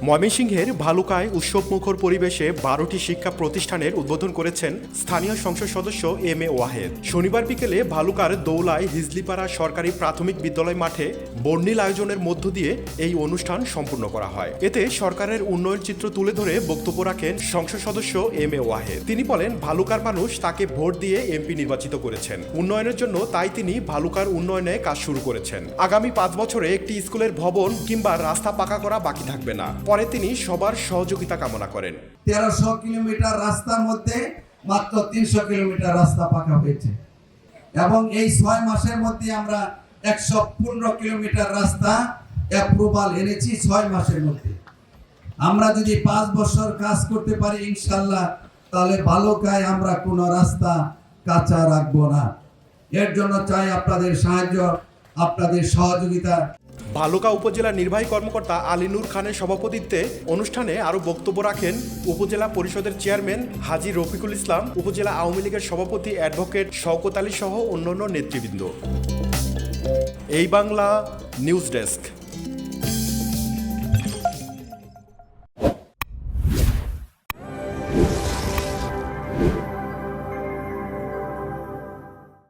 ময়মনসিংহের ভালুকায় উৎসবমুখর পরিবেশে 12টি শিক্ষা প্রতিষ্ঠানের উদ্বোধন করেছেন স্থানীয় সংসদ সদস্য এম এ ওয়াহেদ। শনিবার বিকেলে ভালুকার দৌলায় হিজলিপাড়া সরকারি প্রাথমিক বিদ্যালয় মাঠে বর্ণিল আয়োজনের মধ্য দিয়ে এই অনুষ্ঠান সম্পূর্ণ করা হয়। এতে সরকারের উন্নয়ন চিত্র তুলে ধরে বক্তব্য রাখেন সংসদ সদস্য এম এ ওয়াহেদ। তিনি বলেন, ভালুকার মানুষ তাকে ভোট দিয়ে এমপি নির্বাচিত করেছেন। উন্নয়নের জন্য তাই তিনি ভালুকার উন্নয়নে কাজ শুরু করেছেন। আগামী 5 বছরে একটি স্কুলের ভবন কিংবা রাস্তা পাকা করা বাকি থাকবে না। পরে তিনি সবার সহযোগিতা কামনা করেন। 1300 কিলোমিটার রাস্তার মধ্যে মাত্র 300 কিলোমিটার রাস্তা পাকা হয়েছে এবং এই 6 মাসের মধ্যে আমরা 115 কিলোমিটার রাস্তা অ্যাপ্রুভাল এনেছি 6 মাসের মধ্যে। আমরা যদি 5 বছর কাজ করতে পারি ইনশাআল্লাহ, তাহলে ভালুকায় আমরা কোনো রাস্তা কাঁচা রাখবো না। এর জন্য চাই আপনাদের সাহায্য, আপনাদের সহযোগিতা। ভালুকা উপজেলা নির্বাহী কর্মকর্তা আলিনুর খানের সভাপতিত্বে অনুষ্ঠানে আরও বক্তব্য রাখেন উপজেলা পরিষদের চেয়ারম্যান হাজী রফিকুল ইসলাম, উপজেলা আওয়ামী লীগের সভাপতি অ্যাডভোকেট শওকত আলী সহ অন্যান্য নেতৃবৃন্দ। এই বাংলা নিউজ ডেস্ক।